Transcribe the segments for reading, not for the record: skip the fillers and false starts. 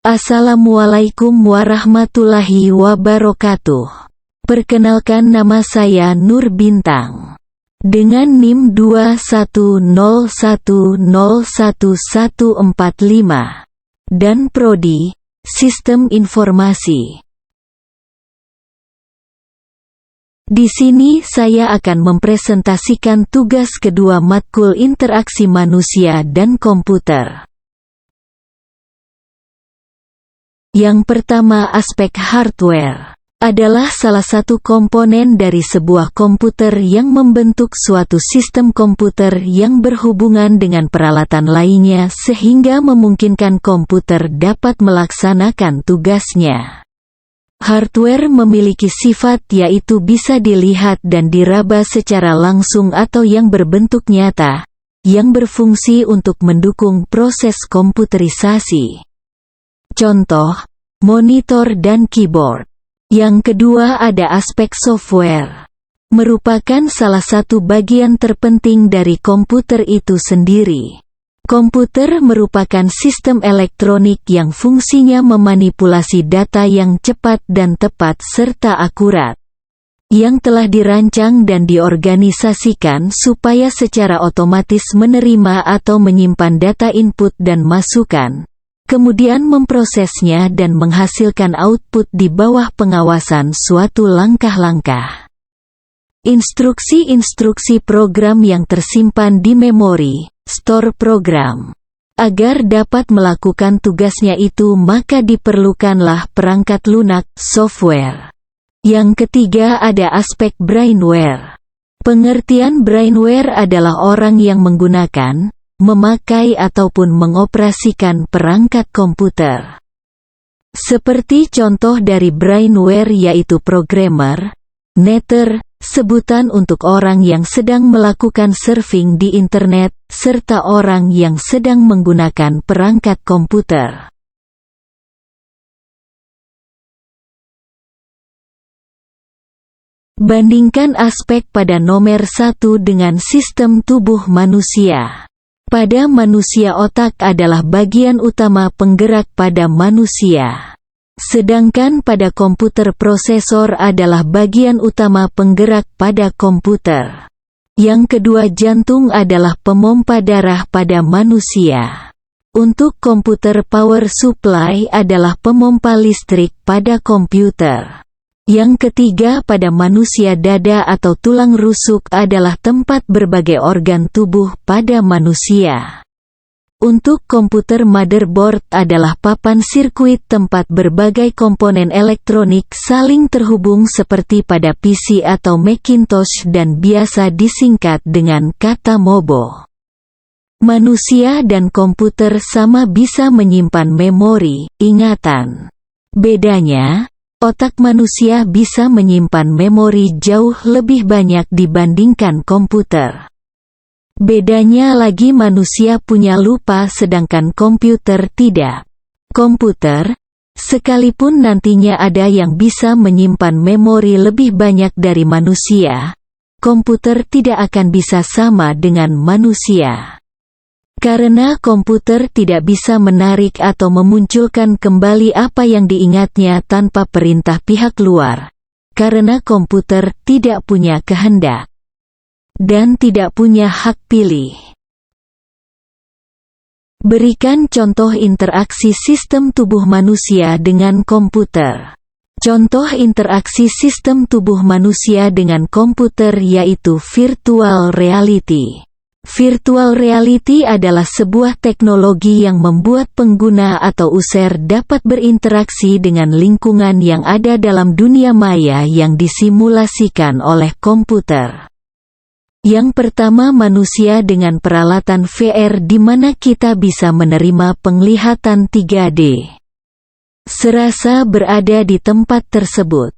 Assalamualaikum warahmatullahi wabarakatuh. Perkenalkan, nama saya Nur Bintang. Dengan NIM 210101145 dan Prodi Sistem Informasi. Di sini saya akan mempresentasikan tugas kedua matkul interaksi manusia dan komputer. Yang pertama, aspek hardware adalah salah satu komponen dari sebuah komputer yang membentuk suatu sistem komputer yang berhubungan dengan peralatan lainnya sehingga memungkinkan komputer dapat melaksanakan tugasnya. Hardware memiliki sifat yaitu bisa dilihat dan diraba secara langsung atau yang berbentuk nyata, yang berfungsi untuk mendukung proses komputerisasi. Contoh, monitor dan keyboard. Yang kedua ada aspek software. Merupakan salah satu bagian terpenting dari komputer itu sendiri. Komputer merupakan sistem elektronik yang fungsinya memanipulasi data yang cepat dan tepat serta akurat, yang telah dirancang dan diorganisasikan supaya secara otomatis menerima atau menyimpan data input dan masukan, kemudian memprosesnya dan menghasilkan output di bawah pengawasan suatu langkah-langkah. Instruksi-instruksi program yang tersimpan di memori, store program. Agar dapat melakukan tugasnya itu maka diperlukanlah perangkat lunak, software. Yang ketiga ada aspek brainware. Pengertian brainware adalah orang yang menggunakan, memakai ataupun mengoperasikan perangkat komputer. Seperti contoh dari brainware yaitu programmer, netter, sebutan untuk orang yang sedang melakukan surfing di internet, serta orang yang sedang menggunakan perangkat komputer. Bandingkan aspek pada nomor 1 dengan sistem tubuh manusia. Pada manusia otak adalah bagian utama penggerak pada manusia. Sedangkan pada komputer prosesor adalah bagian utama penggerak pada komputer. Yang kedua, jantung adalah pemompa darah pada manusia. Untuk komputer, power supply adalah pemompa listrik pada komputer. Yang ketiga, pada manusia dada atau tulang rusuk adalah tempat berbagai organ tubuh pada manusia. Untuk komputer, motherboard adalah papan sirkuit tempat berbagai komponen elektronik saling terhubung seperti pada PC atau Macintosh dan biasa disingkat dengan kata MOBO. Manusia dan komputer sama bisa menyimpan memori, ingatan. Bedanya, otak manusia bisa menyimpan memori jauh lebih banyak dibandingkan komputer. Bedanya lagi, manusia punya lupa sedangkan komputer tidak. Komputer, sekalipun nantinya ada yang bisa menyimpan memori lebih banyak dari manusia, komputer tidak akan bisa sama dengan manusia. Karena komputer tidak bisa menarik atau memunculkan kembali apa yang diingatnya tanpa perintah pihak luar. Karena komputer tidak punya kehendak dan tidak punya hak pilih. Berikan contoh interaksi sistem tubuh manusia dengan komputer. Contoh interaksi sistem tubuh manusia dengan komputer yaitu virtual reality. Virtual reality adalah sebuah teknologi yang membuat pengguna atau user dapat berinteraksi dengan lingkungan yang ada dalam dunia maya yang disimulasikan oleh komputer. Yang pertama, manusia dengan peralatan VR di mana kita bisa menerima penglihatan 3D. Serasa berada di tempat tersebut.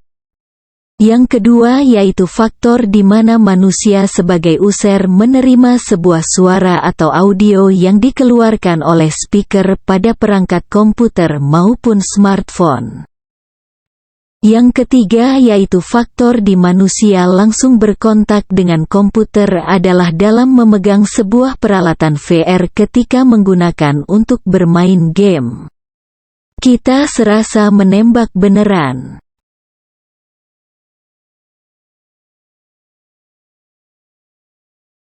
Yang kedua yaitu faktor di mana manusia sebagai user menerima sebuah suara atau audio yang dikeluarkan oleh speaker pada perangkat komputer maupun smartphone. Yang ketiga yaitu faktor di manusia langsung berkontak dengan komputer adalah dalam memegang sebuah peralatan VR ketika menggunakan untuk bermain game. Kita serasa menembak beneran.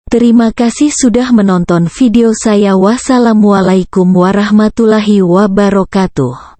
Terima kasih sudah menonton video saya. Wassalamualaikum warahmatullahi wabarakatuh.